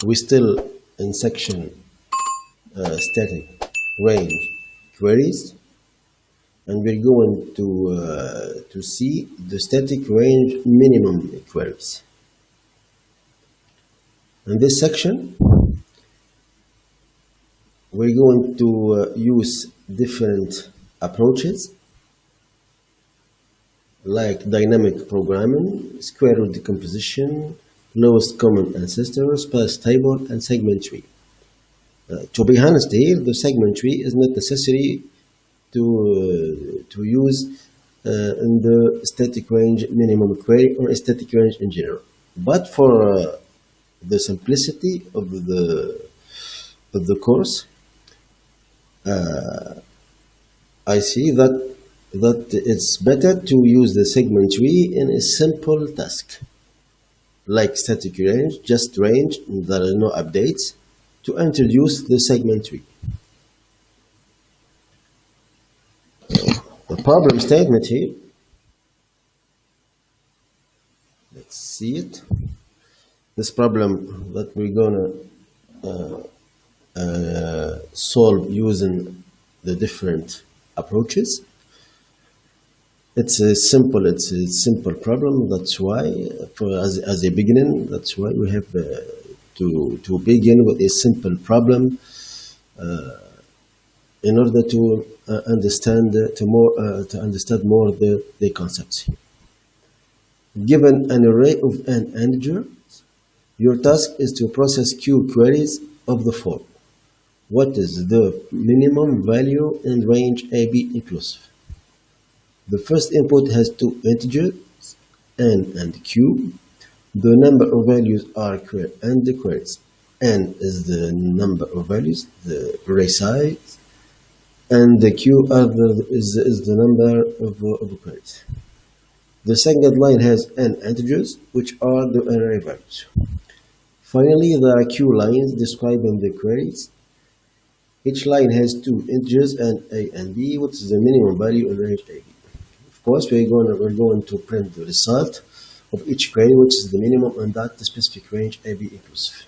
we still in section static range queries, and we're going to see the static range minimum queries. In this section, we're going to use different approaches like dynamic programming, square root decomposition, lowest common ancestor, sparse table, and segment tree. To be honest here, the segment tree is not necessary to use in the static range minimum query or static range in general. But for the simplicity of the course, I see that it's better to use the segment tree in a simple task like static range, just range, there are no updates, to introduce the segment tree. The problem statement here, let's see it. This problem that we're gonna solve using the different approaches. It's a simple problem. That's why, as a beginning, that's why we have to begin with a simple problem in order to understand more the concepts. Given an array of n integers, your task is to process q queries of the form. What is the minimum value in range AB inclusive? The first input has two integers, n and q. The number of values are query and the queries. N is the number of values, the array size, and the q is the number of queries. The second line has n integers, which are the array values. Finally, there are q lines describing the queries. Each line has two integers, and a and b, which is the minimum value in range AB. Of course, we're going to print the result of each query, which is the minimum in that specific range AB inclusive.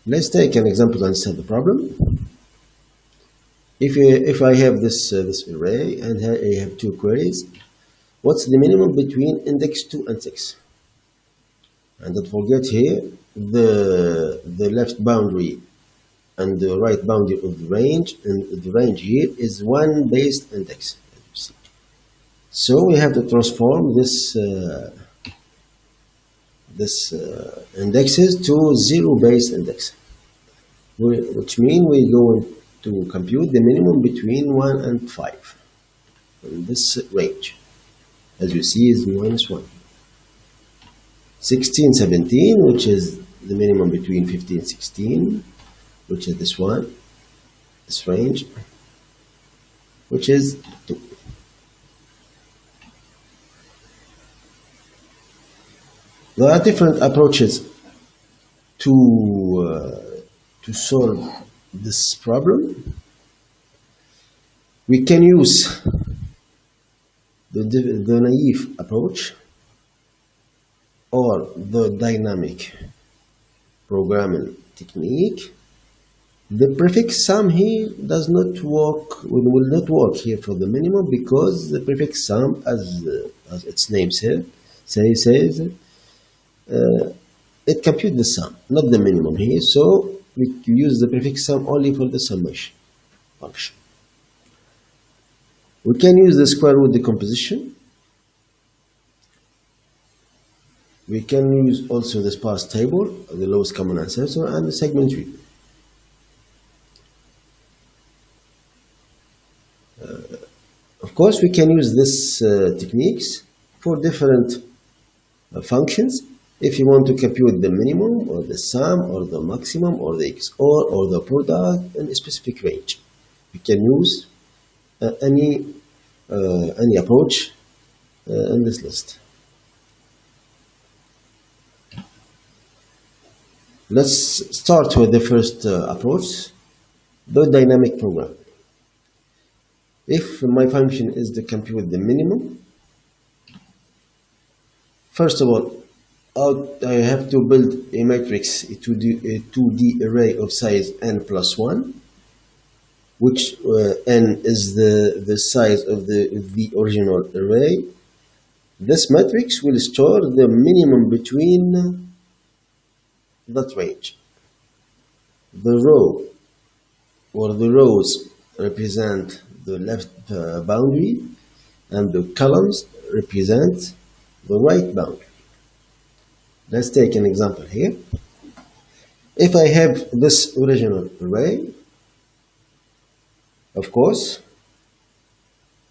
Let's take an example to understand the problem. If I have this array and I have two queries, what's the minimum between index 2 and 6? And don't forget here, the left boundary and the right boundary of the range, and the range here is one based index, as you see. So we have to transform this indexes to zero based index, which means we're going to compute the minimum between 1 and 5 in this range. As you see, is -1. 16, 17, which is the minimum between 15 and 16, which is this one, this range, which is 2. There are different approaches to solve this problem. We can use the naive approach or the dynamic programming technique. The prefix sum here does not work, will not work here for the minimum, because the prefix sum, as its name says, it computes the sum, not the minimum here. So we use the prefix sum only for the summation function. We can use the square root decomposition. We can use also the sparse table, the lowest common ancestor, and the segment tree. Of course, we can use these techniques for different functions. If you want to compute the minimum or the sum or the maximum or the XOR or the product in a specific range, we can use any approach in this list. Let's start with the first approach, the dynamic program. If my function is to compute the minimum, first of all, I have to build a matrix, a 2D array of size n plus 1, which n is the size of the original array. This matrix will store the minimum between that range. The row or the rows represent the left boundary, and the columns represent the right boundary. Let's take an example here. If I have this original array, of course,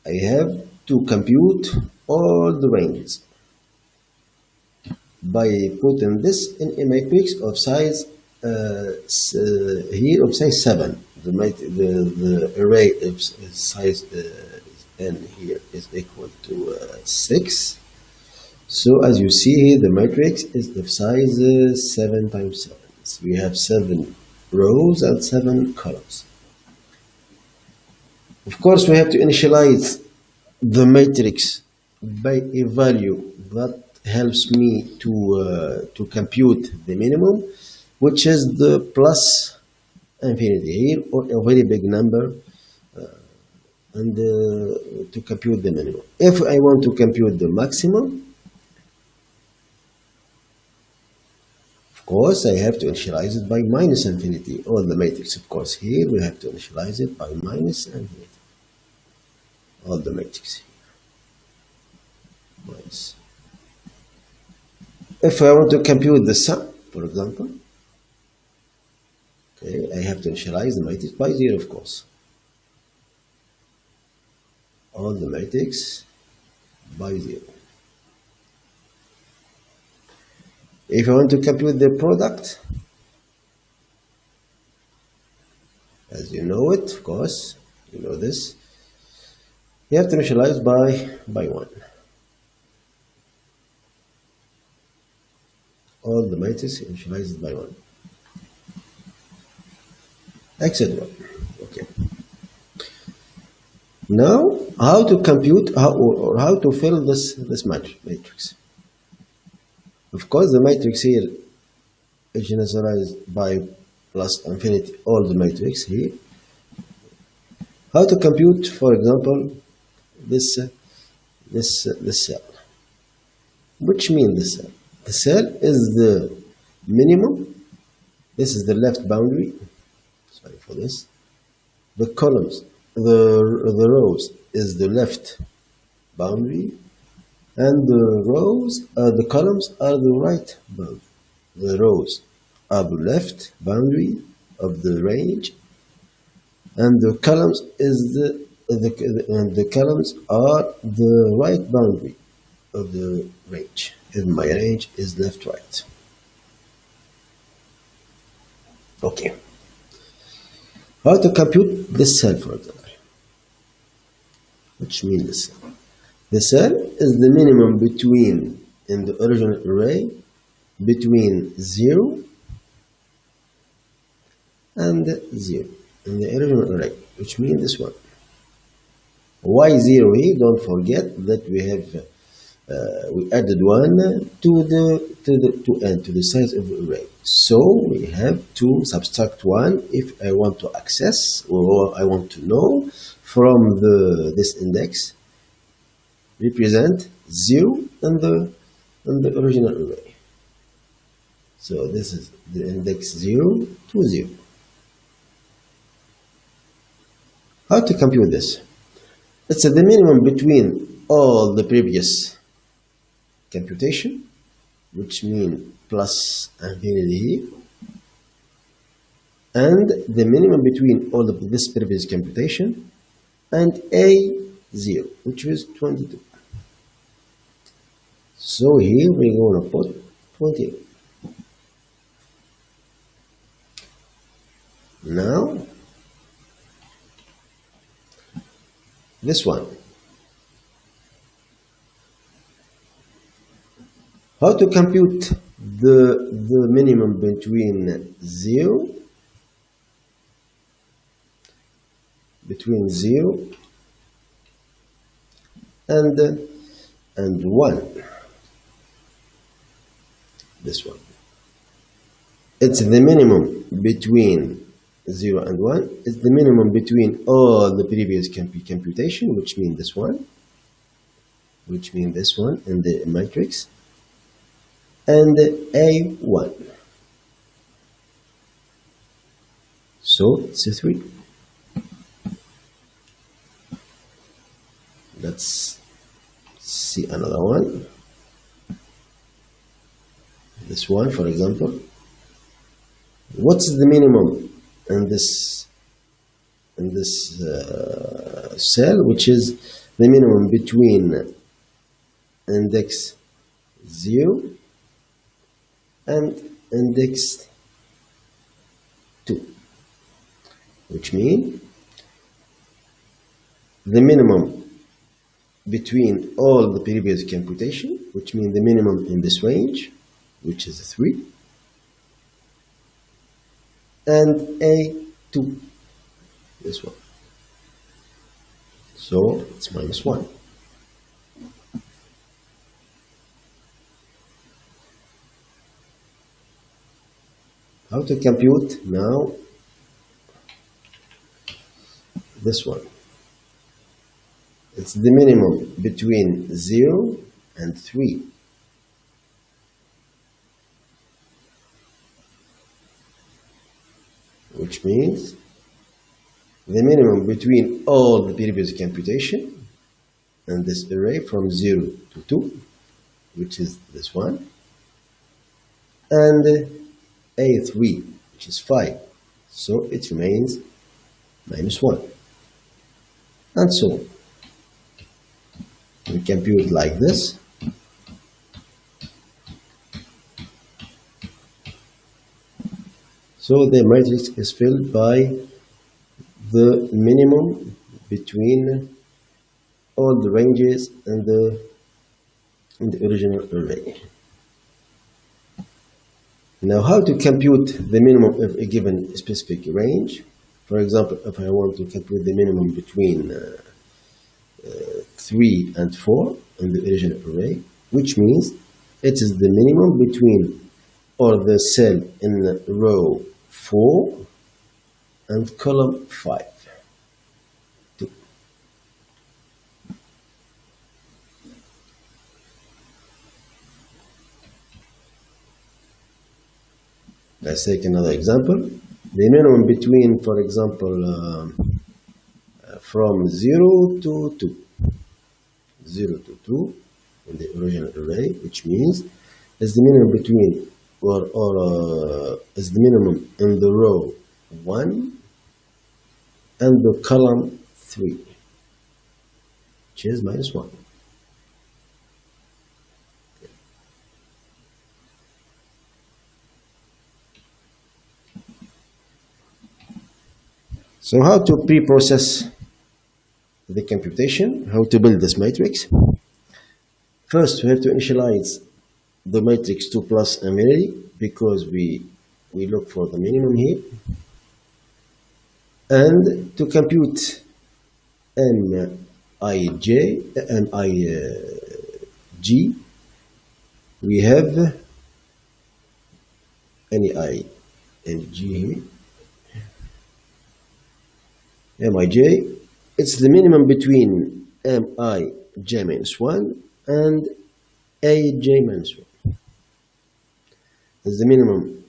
I have to compute all the ranges by putting this in a matrix of size here of size 7. The array of size n here is equal to 6. So as you see here, the matrix is of size 7 times 7. So we have 7 rows and 7 columns. Of course, we have to initialize the matrix by a value that helps me to compute the minimum, which is the plus infinity here, or a very big number, and to compute the minimum. If I want to compute the maximum, of course, I have to initialize it by minus infinity, or the matrix. Of course, here we have to initialize it by minus infinity. All the matrix here. Minus. If I want to compute the sum, for example, okay, I have to initialize the matrix by 0, of course. All the matrix by 0. If I want to compute the product, as you know it, of course, you know this, you have to initialize by 1. All the matrix initialized by 1. Etc. Okay. Now, how to compute or how to fill this matrix? Of course, the matrix here is initialized by plus infinity, all the matrix here. How to compute, for example, this cell? Which means this cell? The cell is the minimum. This is the left boundary. Sorry for this. The columns, the rows is the left boundary, and the columns are the right boundary. The rows are the left boundary of the range, and the columns the columns are the right boundary of the range. And my range is left right. Okay. How to compute this cell, for example? Which means the cell. The cell is the minimum between, in the original array, between 0 and 0 in the original array, which means this one. Why 0 here? Don't forget that we have we added 1 to the size of the array. So we have to subtract 1 if I want to access or I want to know from this index represent 0 in the original array. So this is the index 0 to 0. How to compute this? It's the minimum between all the previous computation, which means plus infinity, and the minimum between all of this previous computation and a0, which is 22. So here we're going to put 28. Now this one. How to compute the minimum between 0 and 1. this one. It's the minimum between 0 and 1. It's the minimum between all the previous computation, which means this one, in the matrix, and A1. So it's a 3. Let's see another one. This one, for example. What's the minimum in this cell, which is the minimum between index 0 and index 2, which means the minimum between all the previous computation, which means the minimum in this range, which is 3, and A2, this one. So it's -1. How to compute now this one? It's the minimum between 0 and 3. Which means the minimum between all the previous computation and this array from 0 to 2, which is this one, and A3, which is 5. So it remains -1. And so on. We compute like this. So the matrix is filled by the minimum between all the ranges in the original array. Now, how to compute the minimum of a given specific range? For example, if I want to compute the minimum between 3 and 4 in the original array, which means it is the minimum between or the cell in row 4 and column 5. 2. Let's take another example. The minimum between, for example, from 0 to 2. 0 to 2 in the original array, which means is the minimum between is the minimum in the row 1 and the column 3, which is -1. So how to pre-process the computation, how to build this matrix? First, we have to initialize the matrix 2 plus immediately, because we look for the minimum here. And to compute Mij, we have Mij here. Mij, it's the minimum between Mij-1 and Aj-1. It's the minimum.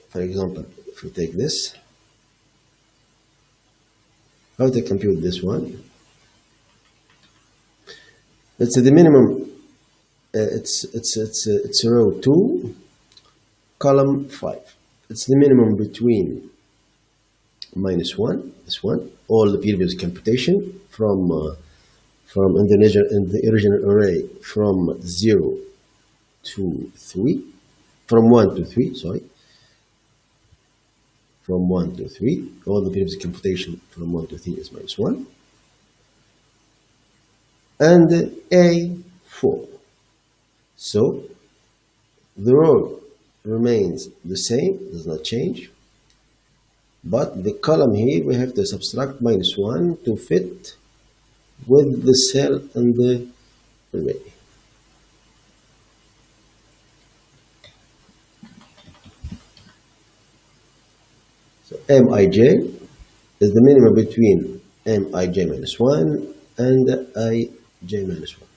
For example, if we take this, how to compute this one? It's the minimum. It's row 2, column 5. It's the minimum between -1, this one, all the previous computation from in the original array from 0 to 3, from 1 to 3, sorry, from 1 to 3, all the previous computation from 1 to 3 is -1, and A4. So the row remains the same, does not change, but the column here we have to subtract -1 to fit with the cell in the array. So Mij is the minimum between Mij minus 1 and Ij minus 1.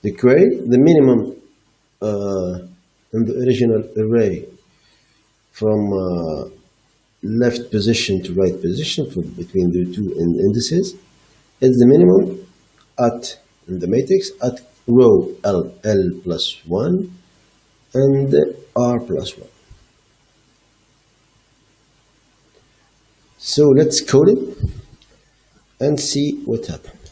The query, the minimum in the original array from left position to right position between the two indices is the minimum at in the matrix at row L plus 1 and R plus 1. So let's code it and see what happened.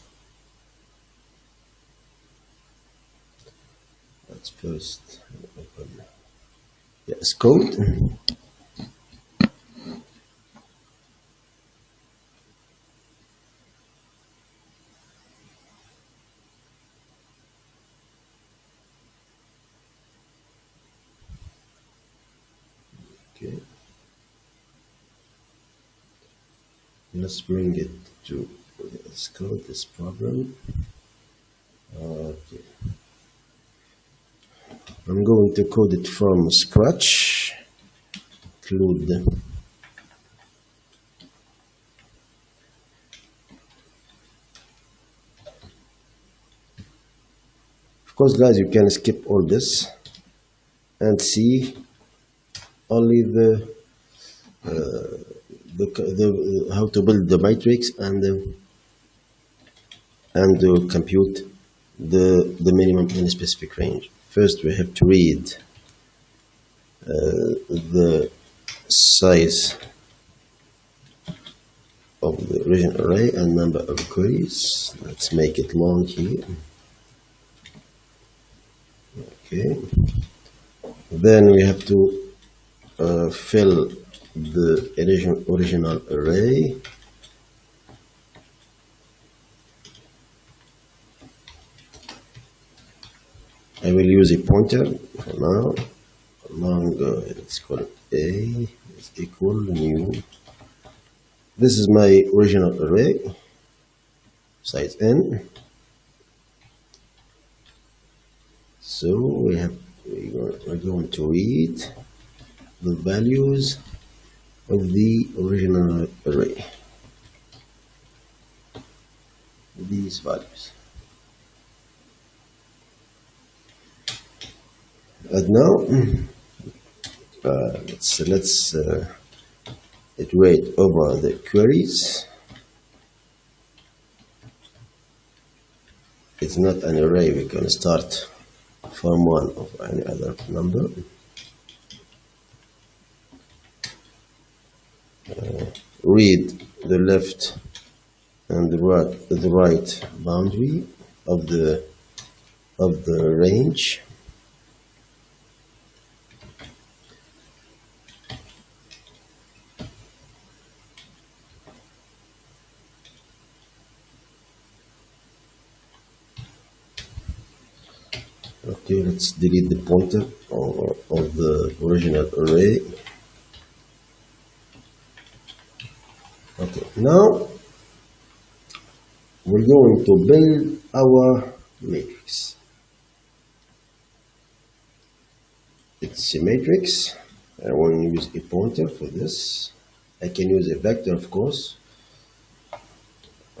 Let's first open yes, code. Okay. Let's bring it to let's code this problem. Okay. I'm going to code it from scratch. Include of course, guys, you can skip all this and see only the how to build the matrix and compute the minimum in a specific range. First, we have to read the size of the original array and number of queries. Let's make it long here. Okay. Then we have to fill the original array. I will use a pointer for now. Long, let's call it A is equal new. This is my original array, size n. So we're going to read the values of the original array. These values. And now let's iterate over the queries. It's not an array. We can start from one of any other number. Read the left and the right boundary of the range. Okay, let's delete the pointer of the original array. Okay, now we're going to build our matrix. It's a matrix. I want to use a pointer for this. I can use a vector, of course,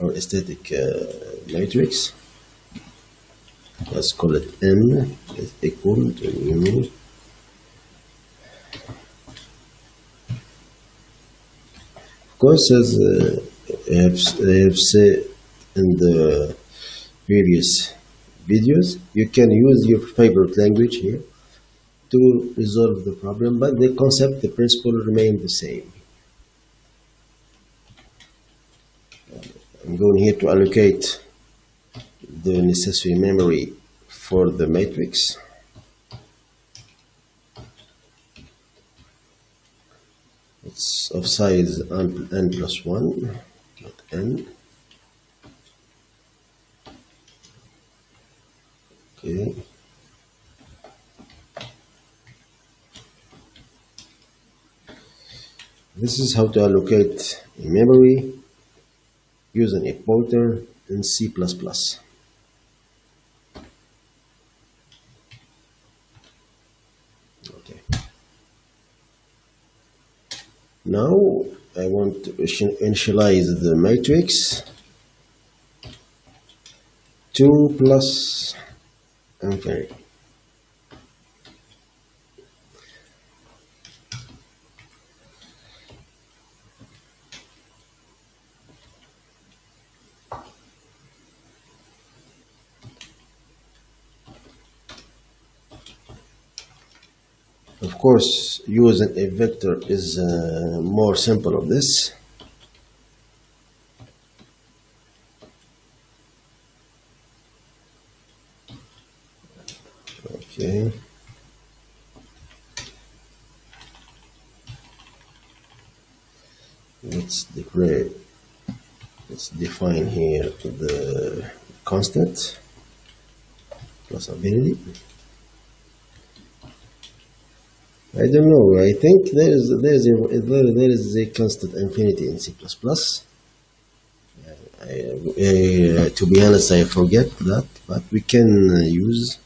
or a static matrix. Let's call it n is equal to new. Of course, as I have said in the previous videos, you can use your favorite language here to resolve the problem, but the concept, the principle remain the same. I'm going here to allocate the necessary memory for the matrix. It's of size n plus 1, not n. Okay. This is how to allocate a memory using a pointer in C++. Okay. Now I want to initialize the matrix 2 plus infinity. Of course, using a vector is more simple of this. Okay. Let's declare, let's define here the constant plus infinity. I don't know. I think there is a constant infinity in C++. To be honest, I forget that, but we can use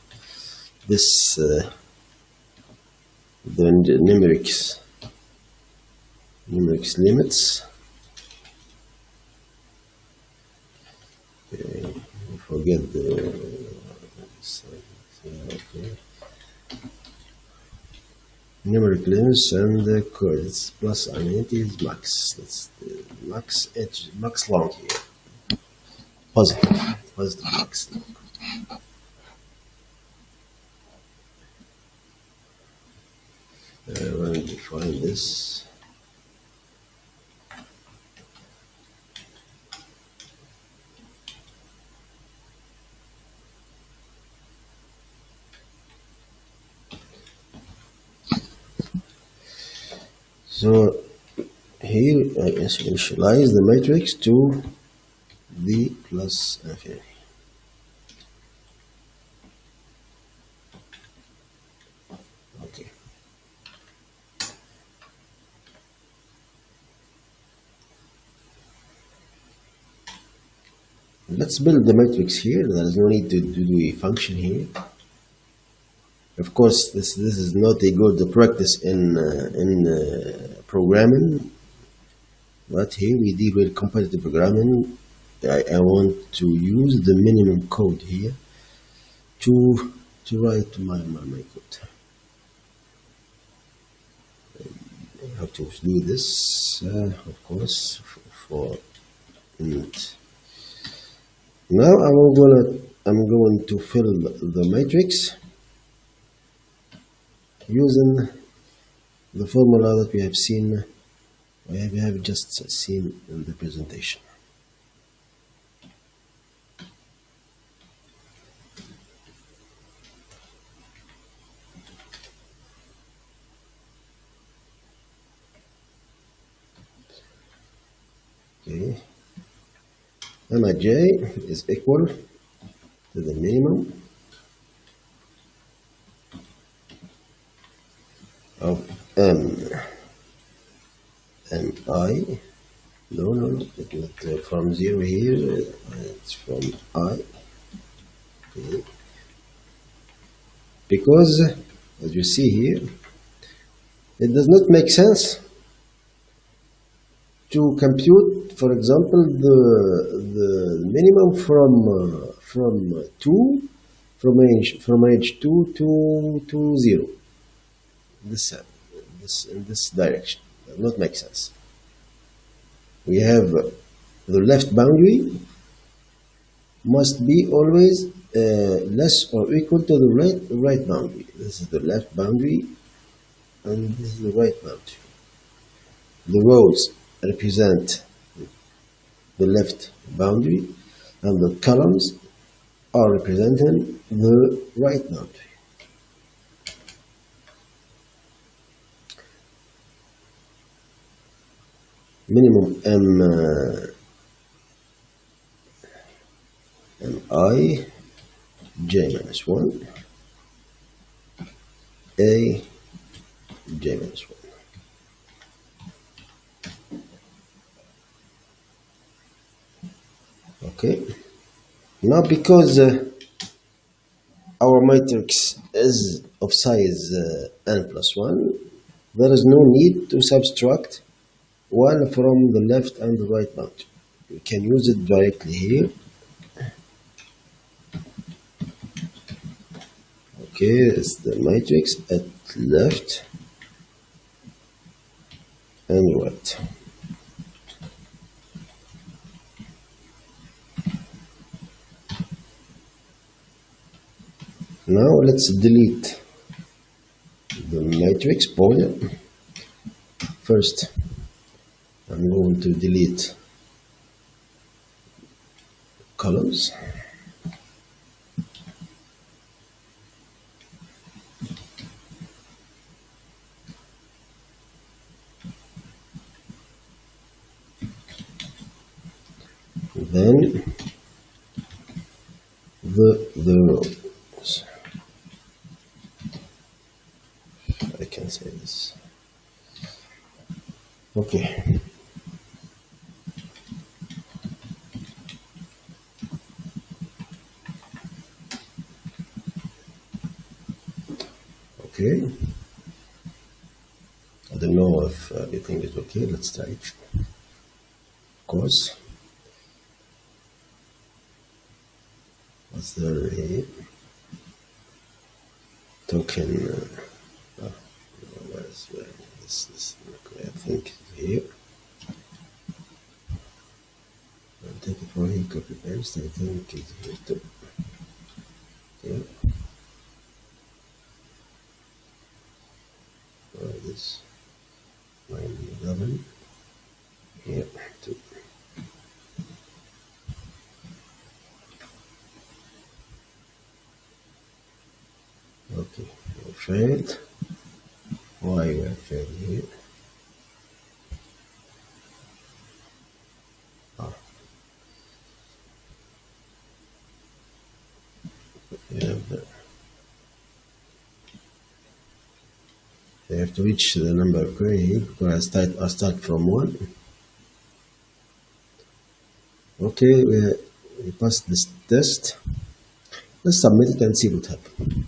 this the numerics limits. Okay, I forget the okay. Numeric limits and the codes plus infinity is max. That's the max edge, max long here. Positive max long. I want to define this. So here I initialize the matrix to d plus infinity. Okay. Let's build the matrix here. There is no need to do a function here. Of course, this is not a good practice in programming, but here we deal with competitive programming. I want to use the minimum code here to write my code. I have to do this, of course, for int. Now I'm going to fill the matrix using the formula that we have seen, we have just seen in the presentation. Okay, Mij is equal to the minimum of mi. No, it's not from 0 here, it's from I. Okay. Because, as you see here, it does not make sense to compute, for example, the minimum from 2, from range 2 to 0. This in this direction does not make sense. We have the left boundary must be always less or equal to the right boundary. This is the left boundary, and this is the right boundary. The rows represent the left boundary, and the columns are representing the right boundary. Minimum mi j minus 1 a j minus 1. Okay, now because our matrix is of size n plus 1, there is no need to subtract one from the left and the right boundary. You can use it directly here. Okay, it's the matrix at left and right. Now let's delete the matrix pointer. First, I'm going to delete columns. Then the rows. I can say this. Okay. Okay. I don't know if everything is okay. Let's try it. Of course. What's the here? Token. Where's this? Okay, I think here. I'll take it from here. Copy paste. I think it's here too. Yeah. This 911 here too. Okay, we failed. Why we failed here? Ah. Yeah, they have to reach the number of query because I start from 1. Okay, we passed this test. Let's submit it and see what happens.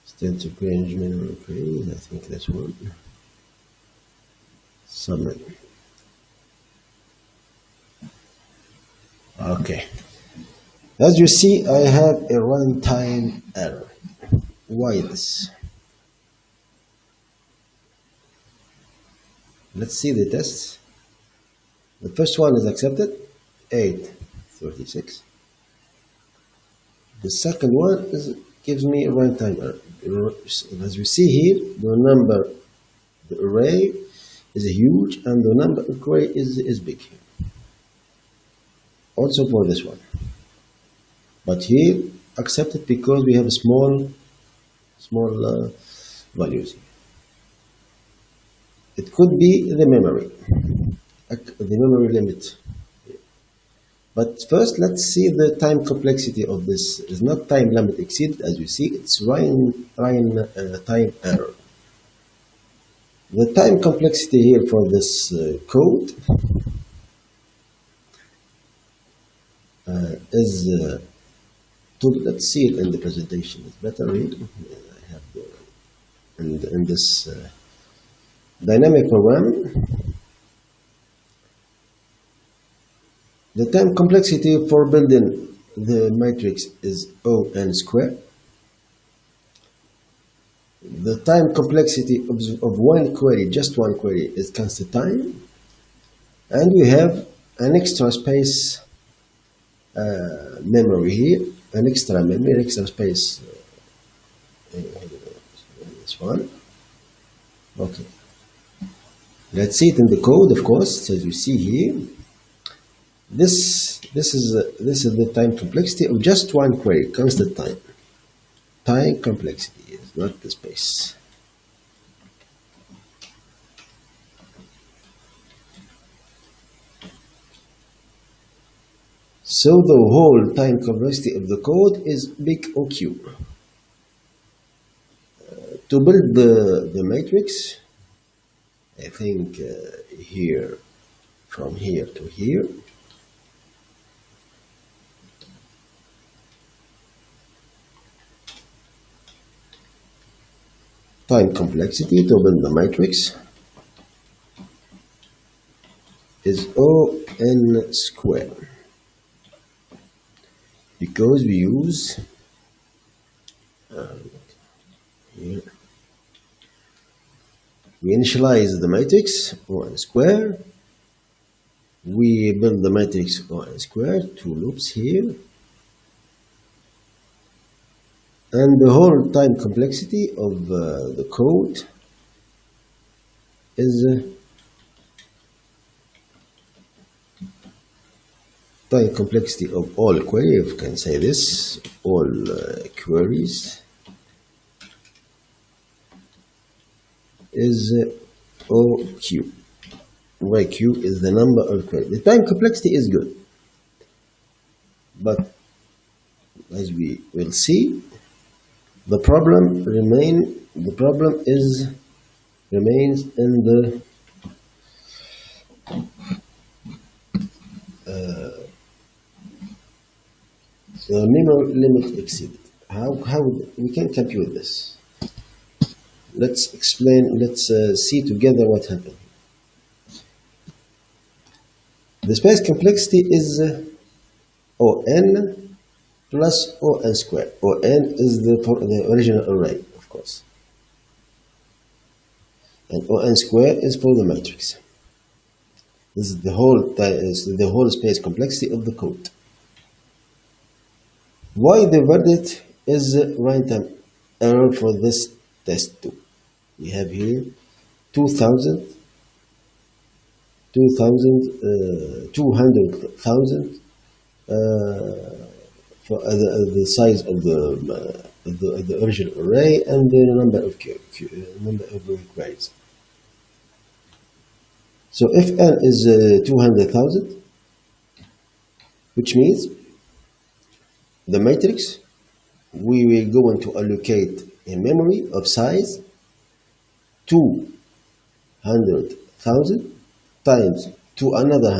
State of range minimum query, I think that's one. Submit. Okay. As you see, I have a runtime error. Why this? Let's see the tests. The first one is accepted, 836. The second one gives me a runtime error. As you see here, the array is huge and the number of query is big. Also for this one. But here, accepted because we have small values. It could be the memory limit. But first, let's see the time complexity of this. It's not time limit exceeded, as you see. It's time error. The time complexity here for this code is. Let's see it in the presentation. It's better here. I have in this dynamic program. The time complexity for building the matrix is O(n) squared. The time complexity of one query, just one query, is constant time. And we have an extra space memory here, an extra space. This one. Okay. Let's see it in the code, of course, as you see here. This is the time complexity of just one query, constant time. Time complexity is not the space. So the whole time complexity of the code is big OQ. To build the matrix, I think here from here to here. Time complexity to build the matrix is O(n) square, because we use here, we initialize the matrix O(n) square, we build the matrix O(n) square, two loops here, and the whole time complexity of the code is time complexity of all queries, if you can say this, all queries is OQ, where Q is the number of queries. The time complexity is good, but as we will see, the problem remains in the memory limit exceeded. How we can compute this? Let's explain. Let's see together what happened. The space complexity is O(n) plus O(n) squared. O(n) is the original array, of course, and O(n) squared is for the matrix. This is the whole space complexity of the code. Why the verdict is runtime error for this test too? We have here 200,000 for the size of the original array and the number of queries. So if n is 200,000, which means the matrix, we will going to allocate a memory of size 200,000 times to another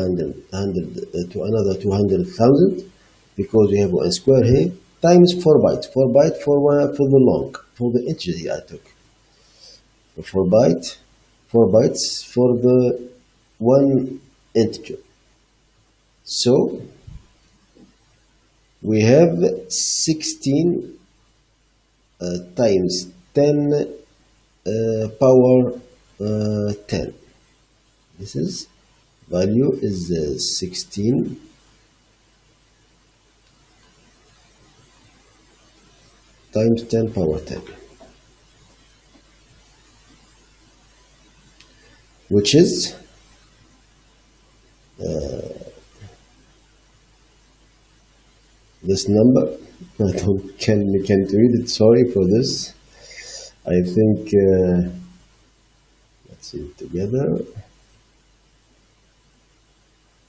200,000, because we have a square here, times 4 bytes. 4 bytes for the long, for the integer here I took. 4 bytes for the one integer. So we have 16 times 10 power 10. This is value is 16 times 10 power 10, which is this number. I can't read it, sorry for this. I think let's see it together.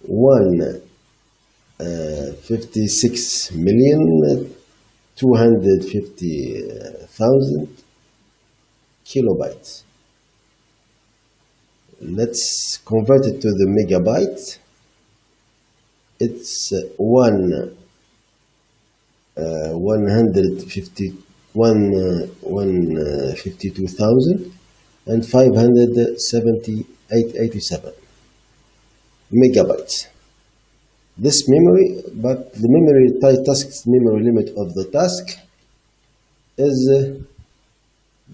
56,250,000 kilobytes. Let's convert it to the megabyte. It's 152,587 megabytes. This memory, but the memory task's memory limit of the task is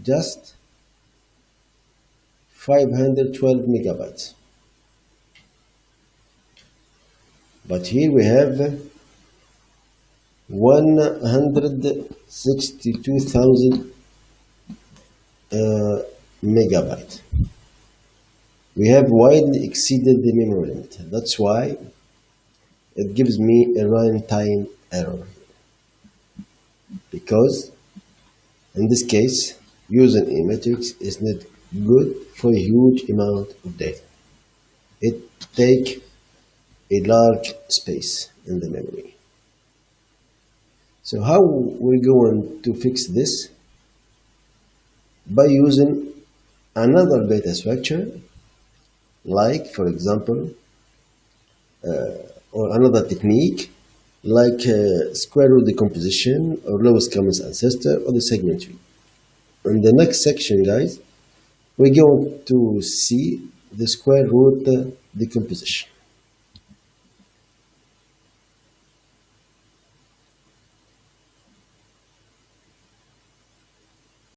just 512 megabytes. But here we have 162,000 megabytes. We have widely exceeded the memory limit. That's why it gives me a runtime error. Because in this case, using a matrix is not good for a huge amount of data. It takes a large space in the memory. So how we're going to fix this? By using another data structure, like for example or another technique like square root decomposition or lowest common ancestor or the segment tree. In the next section, guys, we're going to see the square root decomposition.